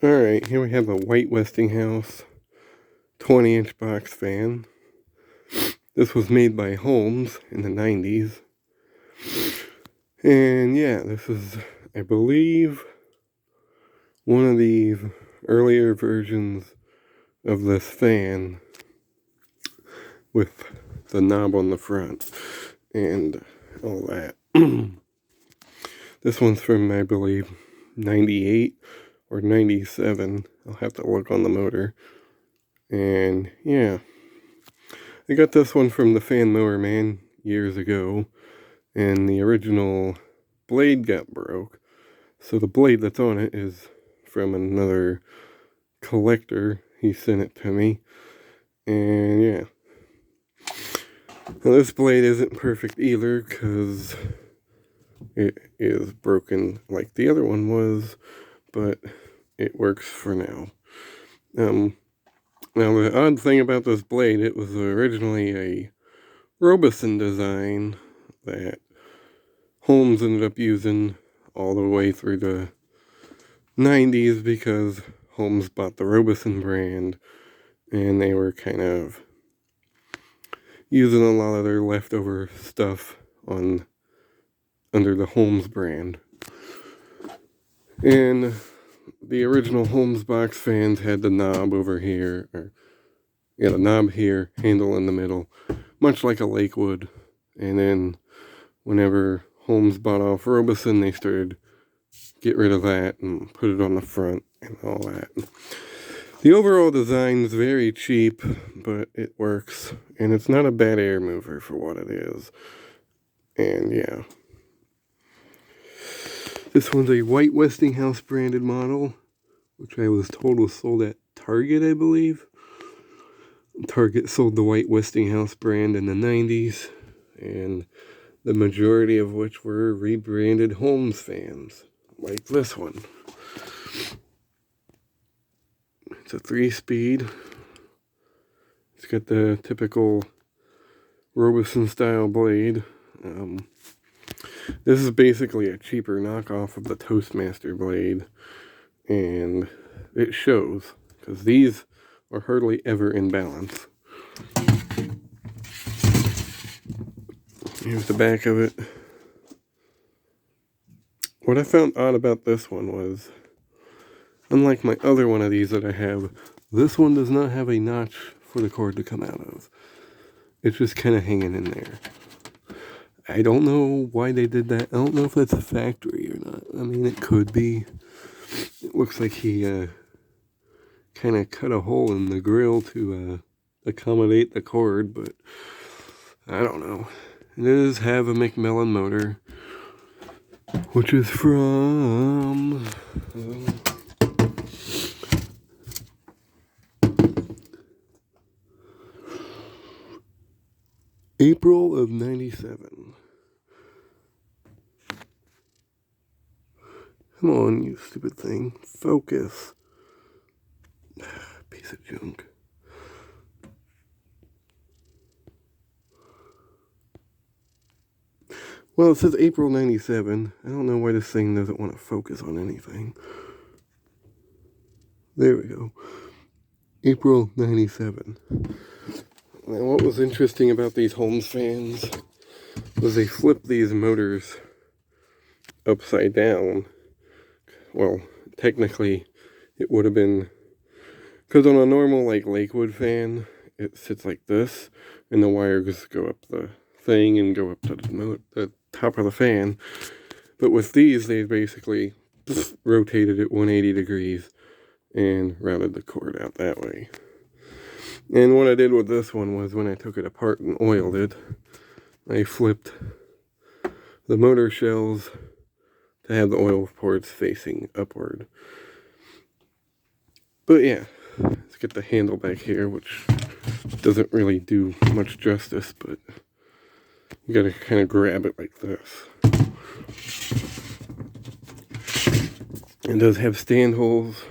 Alright, here we have a white Westinghouse 20-inch box fan. This was made by Holmes in the 90s. And yeah, this is, I believe, one of the earlier versions of this fan with the knob on the front and all that. This one's from, I believe, 98 or 97. I'll have to look on the motor. And yeah, I got this one from the Fan Mower Man years ago, and the original blade got broke. So the blade that's on it is from another collector. He sent it to me. And yeah. Now this blade isn't perfect either, because it is broken like the other one was, but it works for now. Now the odd thing about this blade, it was originally a Robeson design that Holmes ended up using all the way through the 90s because Holmes bought the Robeson brand and they were kind of using a lot of their leftover stuff under the Holmes brand. And the original Holmes box fans had the knob over here, the knob here, handle in the middle, much like a Lakewood. And then whenever Holmes bought off Robeson, they started get rid of that and put it on the front and all that. The overall design is very cheap, but it works, and it's not a bad air mover for what it is. And yeah. This one's a white Westinghouse branded model, which I was told was sold at Target, I believe. Target sold the white Westinghouse brand in the 90s, and the majority of which were rebranded Holmes fans, like this one. It's a 3-speed. It's got the typical Robeson style blade. This is basically a cheaper knockoff of the Toastmaster blade, and it shows, because these are hardly ever in balance. Here's the back of it. What I found odd about this one was, unlike my other one of these that I have, this one does not have a notch for the cord to come out of. It's just kind of hanging in there. I don't know why they did that. I don't know if that's a factory or not. I mean, it could be. It looks like he kind of cut a hole in the grill to accommodate the cord, but I don't know. It does have a McMillan motor, which is from April of 97. Come on, you stupid thing. Focus. Piece of junk. Well, it says April 97. I don't know why this thing doesn't want to focus on anything. There we go. April 97. Now, what was interesting about these Holmes fans was they flipped these motors upside down. Well, technically, it would have been, because on a normal, like, Lakewood fan, it sits like this, and the wires go up the thing and go up to the top of the fan. But with these, they basically rotated it 180 degrees and routed the cord out that way. And what I did with this one was, when I took it apart and oiled it, I flipped the motor shells to have the oil ports facing upward. But yeah, let's get the handle back here, which doesn't really do much justice, but you gotta kind of grab it like this. It does have stand holes,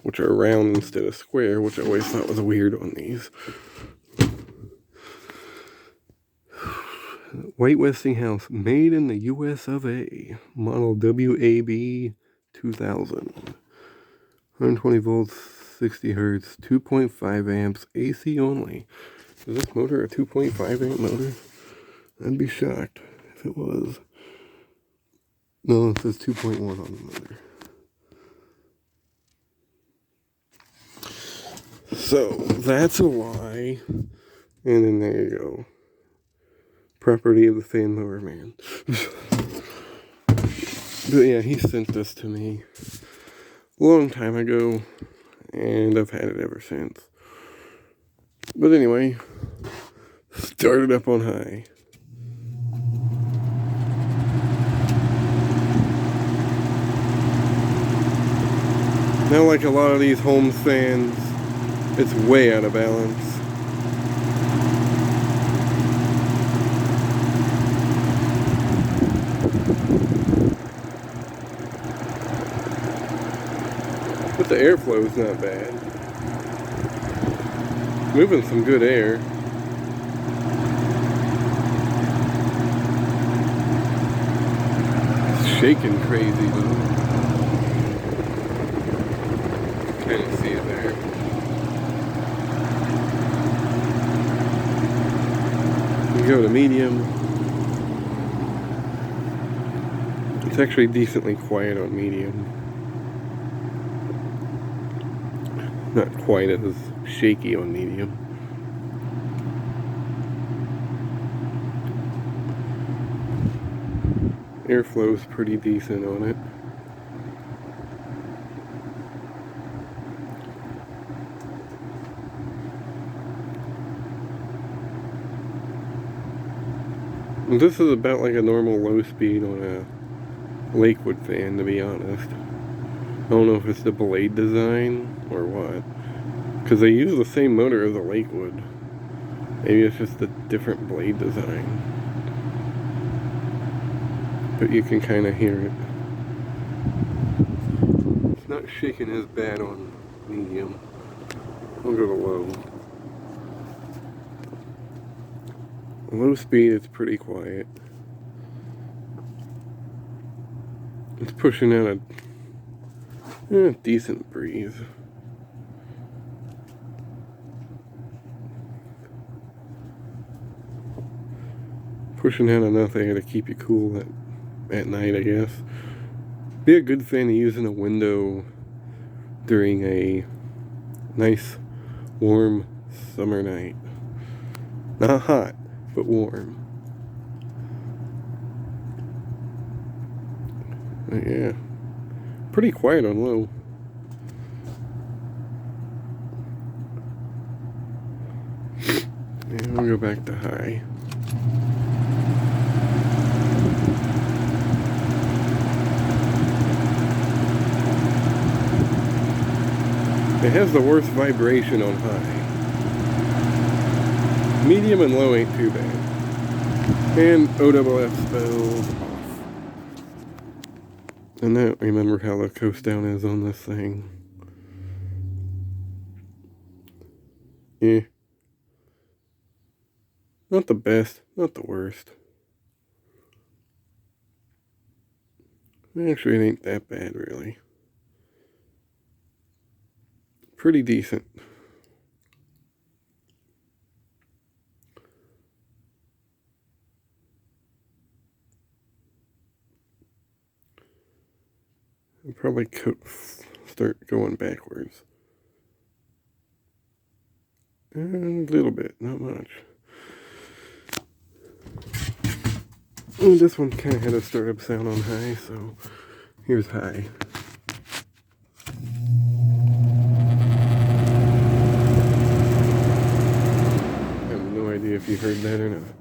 which are round instead of square, which I always thought was weird on these. White Westinghouse, made in the US of A, model WAB2000. WAB2000. 120 volts, 60 hertz, 2.5 amps, AC only. Is this motor a 2.5 amp motor? I'd be shocked if it was. No, it says 2.1 on the motor. So, that's a lie. And then there you go. Property of the fan mower man. But yeah, he sent this to me a long time ago, and I've had it ever since. But anyway, started up on high. Now, like a lot of these Holmes fans, it's way out of balance. But the airflow is not bad. Moving some good air. It's shaking crazy though. Kind of see it there. You go to medium. It's actually decently quiet on medium. Not quite as shaky on medium. Airflow is pretty decent on it. This is about like a normal low speed on a Lakewood fan, to be honest. I don't know if it's the blade design or what, because they use the same motor as a Lakewood. Maybe it's just a different blade design, but you can kind of hear it. It's not shaking as bad on medium. I'll go to low. Low speed, it's pretty quiet. It's pushing out a decent breeze. Pushing out enough air to keep you cool at night, I guess. Be a good fan to use in a window during a nice, warm summer night. Not hot, but warm. But yeah, pretty quiet on low. And we'll go back to high. It has the worst vibration on high. Medium and low ain't too bad. And OWF spells off. And I don't remember how the coast down is on this thing. Yeah. Not the best, not the worst. Actually, it ain't that bad, really. Pretty decent. I'll probably start going backwards. A little bit, not much. And this one kind of had a startup sound on high, so here's high. I have no idea if you heard that or not.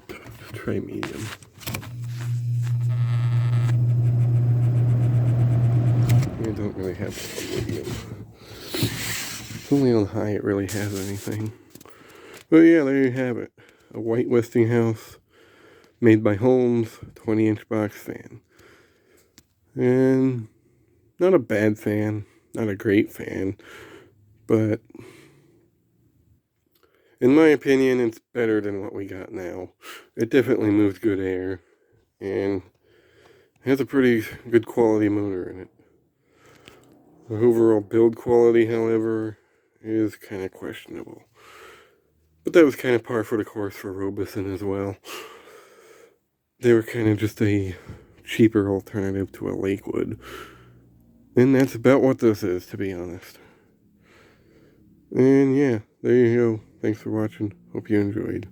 Let's try medium. I don't really have a medium. It's only on high it really has anything. But yeah, there you have it. A white Westinghouse made by Holmes, 20-inch box fan. And not a bad fan, not a great fan, but in my opinion, it's better than what we got now. It definitely moves good air. and it has a pretty good quality motor in it. The overall build quality, however, is kind of questionable. But that was kind of par for the course for Robeson as well. They were kind of just a cheaper alternative to a Lakewood. And that's about what this is, to be honest. And yeah, there you go. Thanks for watching. Hope you enjoyed.